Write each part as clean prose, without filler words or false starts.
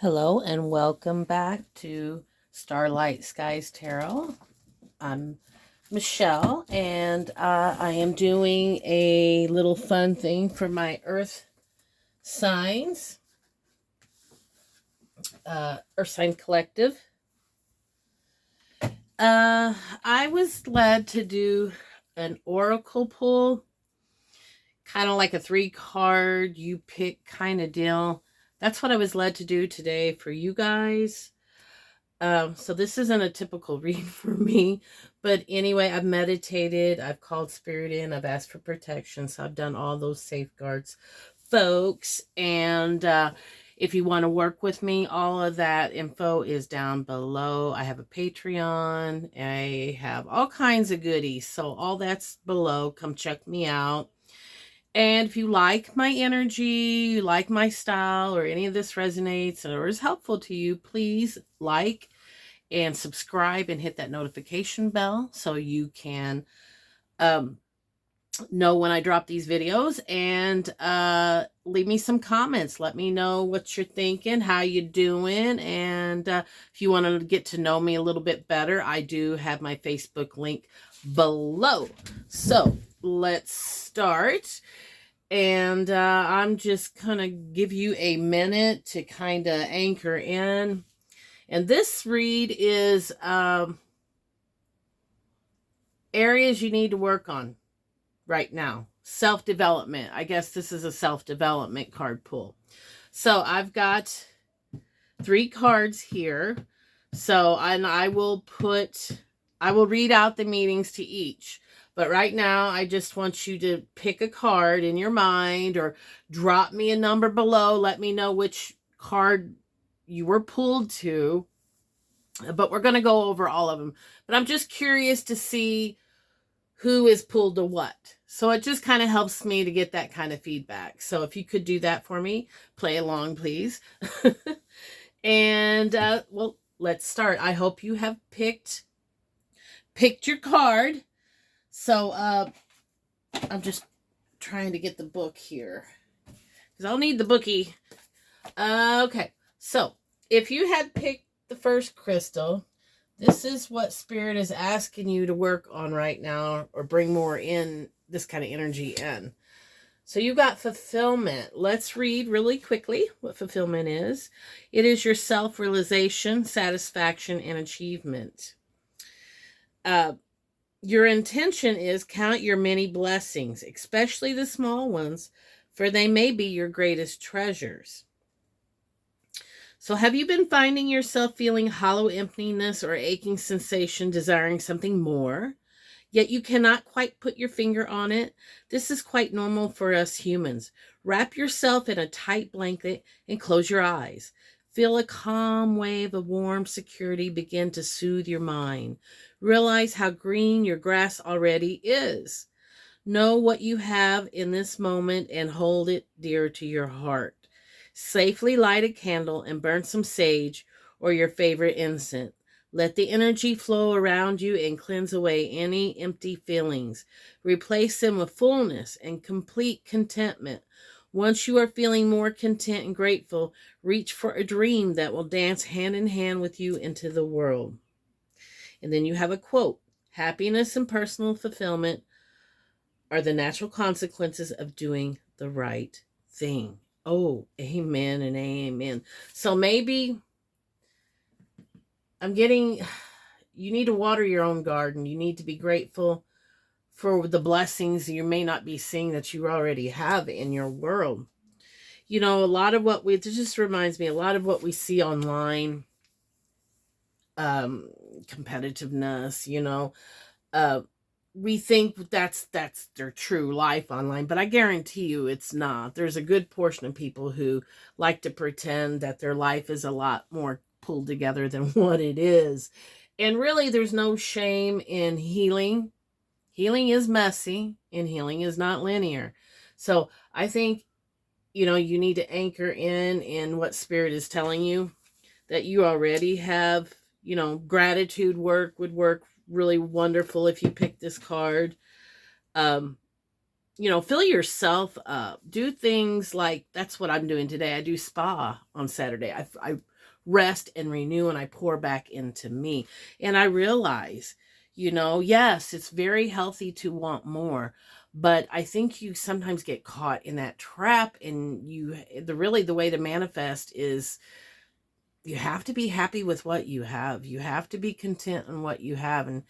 Hello and welcome back to Starlight Skies Tarot. I'm Michelle and I am doing a little fun thing for my Earth signs, Earth Sign Collective. I was led to do an oracle pull, kind of like a 3-card you pick kind of deal. That's what I was led to do today for you guys. So this isn't a typical read for me, but anyway, I've meditated, I've called spirit in, I've asked for protection, so I've done all those safeguards, folks. And if you want to work with me, all of that info is down below. I have a Patreon, I have all kinds of goodies, so all that's below. Come check me out. And if you like my energy, you like my style, or any of this resonates or is helpful to you, please like and subscribe and hit that notification bell so you can know when I drop these videos. And leave me some comments. Let me know what you're thinking, how you doing. And if you want to get to know me a little bit better, I do have my Facebook link below. So let's start. And I'm just going to give you a minute to kind of anchor in. And this read is areas you need to work on right now. Self-development. I guess this is a self-development card pull. So I've got 3 cards here. So, and I will read out the meanings to each. But right now, I just want you to pick a card in your mind or drop me a number below. Let me know which card you were pulled to. But we're going to go over all of them. But I'm just curious to see who is pulled to what. So it just kind of helps me to get that kind of feedback. So if you could do that for me, play along, please. And, well, let's start. I hope you have picked your card. So, I'm just trying to get the book here, because I'll need the bookie. Okay, so if you had picked the first crystal, this is what Spirit is asking you to work on right now, or bring more in, this kind of energy in. So you got fulfillment. Let's read really quickly what fulfillment is. It is your self-realization, satisfaction, and achievement. Your intention is count your many blessings, especially the small ones, for they may be your greatest treasures. So have you been finding yourself feeling hollow emptiness or aching sensation, desiring something more, yet you cannot quite put your finger on it? This is quite normal for us humans. Wrap yourself in a tight blanket and close your eyes. Feel a calm wave of warm security begin to soothe your mind. Realize how green your grass already is. Know what you have in this moment and hold it dear to your heart. Safely light a candle and burn some sage or your favorite incense. Let the energy flow around you and cleanse away any empty feelings. Replace them with fullness and complete contentment. Once you are feeling more content and grateful, reach for a dream that will dance hand in hand with you into the world. And then you have a quote. Happiness and personal fulfillment are the natural consequences of doing the right thing. Oh, amen and amen. So maybe I'm getting, you need to water your own garden. You need to be grateful for the blessings you may not be seeing that you already have in your world. You know, a lot of what it just reminds me, a lot of what we see online, competitiveness, you know, we think that's their true life online, but I guarantee you it's not. There's a good portion of people who like to pretend that their life is a lot more pulled together than what it is. And really, there's no shame in healing. Healing is messy and healing is not linear. So I think, you know, you need to anchor in what Spirit is telling you, that you already have, you know, gratitude work would work really wonderful if you pick this card. fill yourself up. Do things like, that's what I'm doing today. I do spa on Saturday. I rest and renew, and I pour back into me. And I realize, yes, it's very healthy to want more, but I think you sometimes get caught in that trap, and the way to manifest is, you have to be happy with what you have. You have to be content in what you have. And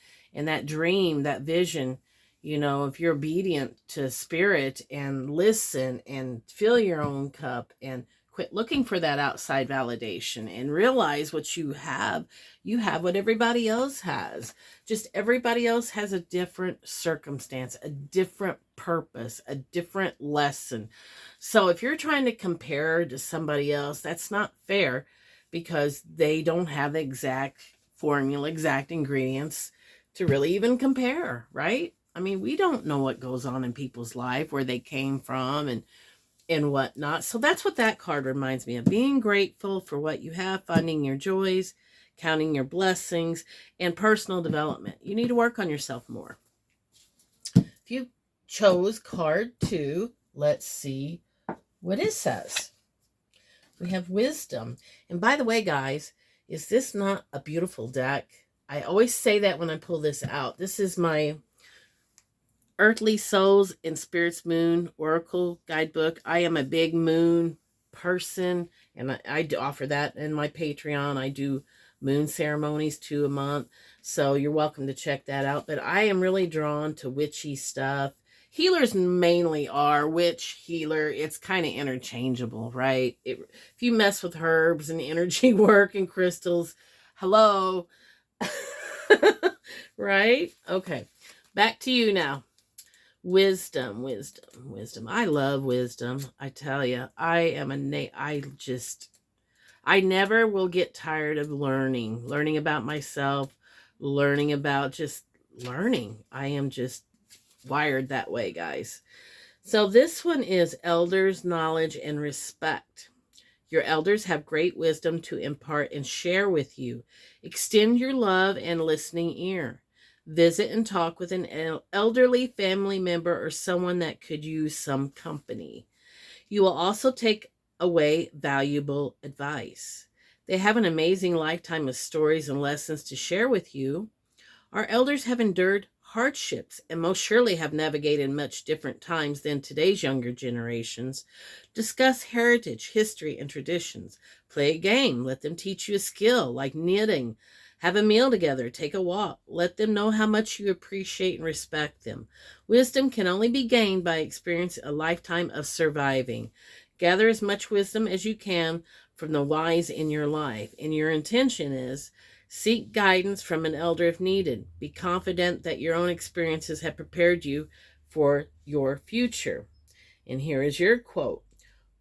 that dream, that vision, if you're obedient to spirit and listen and fill your own cup and quit looking for that outside validation and realize what you have what everybody else has. Just everybody else has a different circumstance, a different purpose, a different lesson. So if you're trying to compare to somebody else, that's not fair, because they don't have the exact formula, exact ingredients to really even compare, right? I mean, we don't know what goes on in people's life, where they came from and whatnot. So that's what that card reminds me of. Being grateful for what you have, finding your joys, counting your blessings, and personal development. You need to work on yourself more. If you chose card 2, let's see what it says. We have wisdom. And by the way, guys, is this not a beautiful deck? I always say that when I pull this out. This is my Earthly Souls and Spirits Moon Oracle Guidebook. I am a big moon person, and I do offer that in my Patreon. I do moon ceremonies 2 a month, so you're welcome to check that out. But I am really drawn to witchy stuff. Healers mainly are witch, healer. It's kind of interchangeable, right? If you mess with herbs and energy work and crystals, hello. Right? Okay. Back to you now. Wisdom. I love wisdom. I tell you, I never will get tired of learning about myself, learning about just learning. I am just wired that way, guys. So this one is elders, knowledge, and respect. Your elders have great wisdom to impart and share with you. Extend your love and listening ear. Visit and talk with an elderly family member or someone that could use some company. You will also take away valuable advice. They have an amazing lifetime of stories and lessons to share with you. Our elders have endured hardships and most surely have navigated much different times than today's younger generations. Discuss heritage, history, and traditions. Play a game. Let them teach you a skill like knitting. Have a meal together. Take a walk. Let them know how much you appreciate and respect them. Wisdom can only be gained by experiencing a lifetime of surviving. Gather as much wisdom as you can from the wise in your life, and your intention is seek guidance from an elder if needed. Be confident that your own experiences have prepared you for your future. And here is your quote.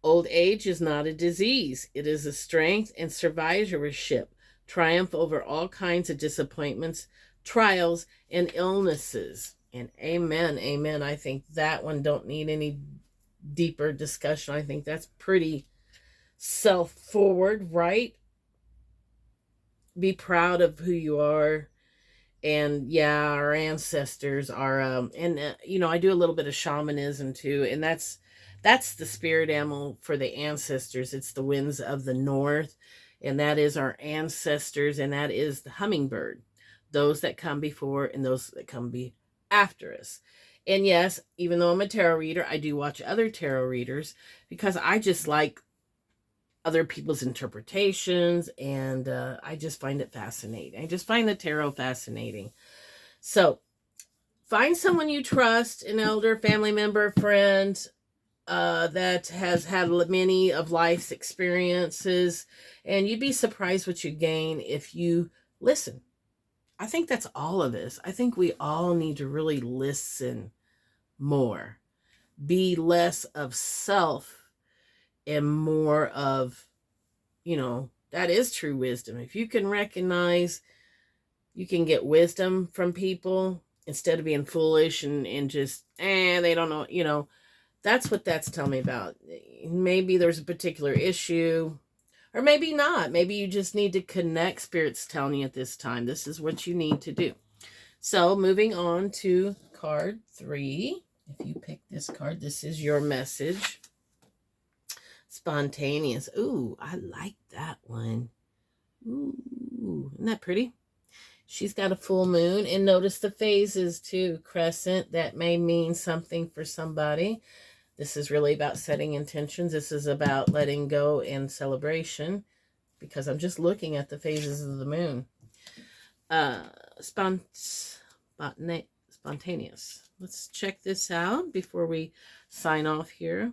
Old age is not a disease. It is a strength and survivorship. Triumph over all kinds of disappointments, trials, and illnesses. And amen, amen. I think that one don't need any deeper discussion. I think that's pretty self-forward, right? Be proud of who you are. And yeah, our ancestors are I do a little bit of shamanism too, and that's the spirit animal for the ancestors. It's the winds of the north, and that is our ancestors, and that is the hummingbird, those that come before and those that come after us. And yes, even though I'm a tarot reader, I do watch other tarot readers because I just like other people's interpretations, and I just find it fascinating. I just find the tarot fascinating. So find someone you trust, an elder, family member, friend that has had many of life's experiences, and you'd be surprised what you gain if you listen. I think that's all of this. I think we all need to really listen more, be less of self and more of, that is true wisdom. If you can recognize, you can get wisdom from people instead of being foolish and just, they don't know, that's what that's telling me about. Maybe there's a particular issue, or maybe not. Maybe you just need to connect. Spirit's telling you at this time, this is what you need to do. So moving on to card 3. If you pick this card, this is your message. Spontaneous. Ooh, I like that one. Ooh, isn't that pretty? She's got a full moon, and notice the phases too. Crescent, that may mean something for somebody. This is really about setting intentions. This is about letting go and celebration, because I'm just looking at the phases of the moon. Spontaneous. Let's check this out before we sign off here.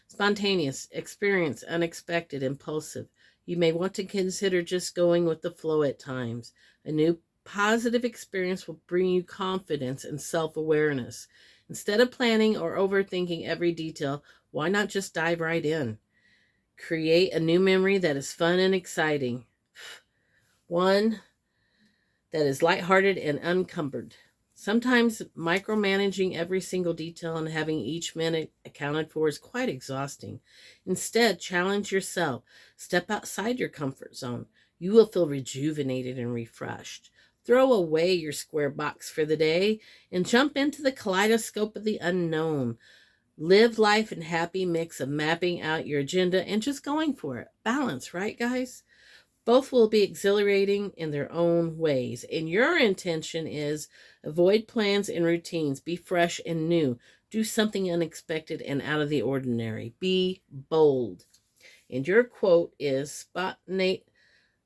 Spontaneous, experience, unexpected, impulsive. You may want to consider just going with the flow at times. A new positive experience will bring you confidence and self-awareness. Instead of planning or overthinking every detail, why not just dive right in? Create a new memory that is fun and exciting. One that is lighthearted and unencumbered. Sometimes micromanaging every single detail and having each minute accounted for is quite exhausting. Instead, challenge yourself. Step outside your comfort zone. You will feel rejuvenated and refreshed. Throw away your square box for the day and jump into the kaleidoscope of the unknown. Live life in happy mix of mapping out your agenda and just going for it. Balance, right, guys? Both will be exhilarating in their own ways. And your intention is avoid plans and routines. Be fresh and new. Do something unexpected and out of the ordinary. Be bold. And your quote is,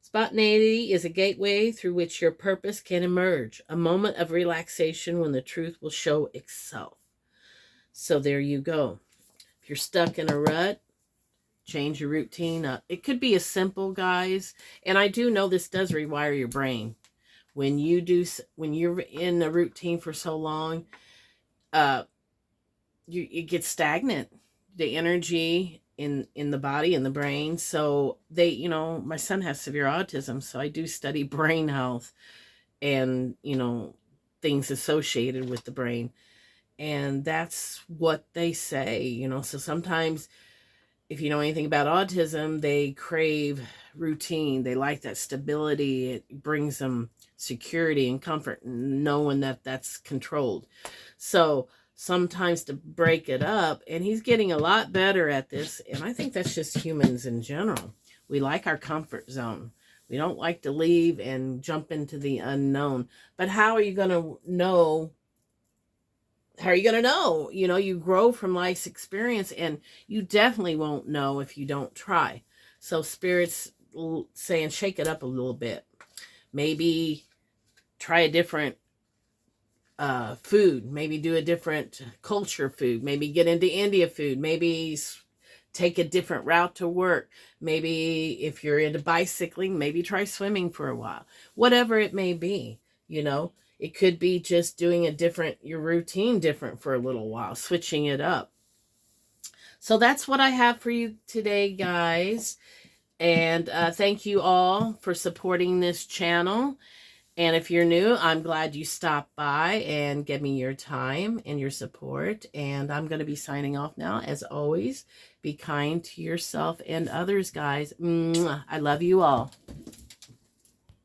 spontaneity is a gateway through which your purpose can emerge. A moment of relaxation when the truth will show itself. So there you go. If you're stuck in a rut, change your routine up. It could be as simple, guys. And I do know this does rewire your brain. When you're in a routine for so long, it gets stagnant. The energy in the body and the brain. So my son has severe autism, so I do study brain health and, things associated with the brain. And that's what they say, so sometimes, if you know anything about autism, they crave routine. They like that stability. It brings them security and comfort, knowing that that's controlled. So sometimes to break it up, and he's getting a lot better at this, and I think that's just humans in general. We like our comfort zone. We don't like to leave and jump into the unknown. But how are you going to know? How are you going to know? You grow from life's experience, and you definitely won't know if you don't try. So Spirit's saying, shake it up a little bit. Maybe try a different food. Maybe do a different culture food. Maybe get into India food. Maybe take a different route to work. Maybe if you're into bicycling, maybe try swimming for a while. Whatever it may be, It could be just doing your routine different for a little while, switching it up. So that's what I have for you today, guys. And thank you all for supporting this channel. And if you're new, I'm glad you stopped by and gave me your time and your support. And I'm going to be signing off now. As always, be kind to yourself and others, guys. Mwah. I love you all.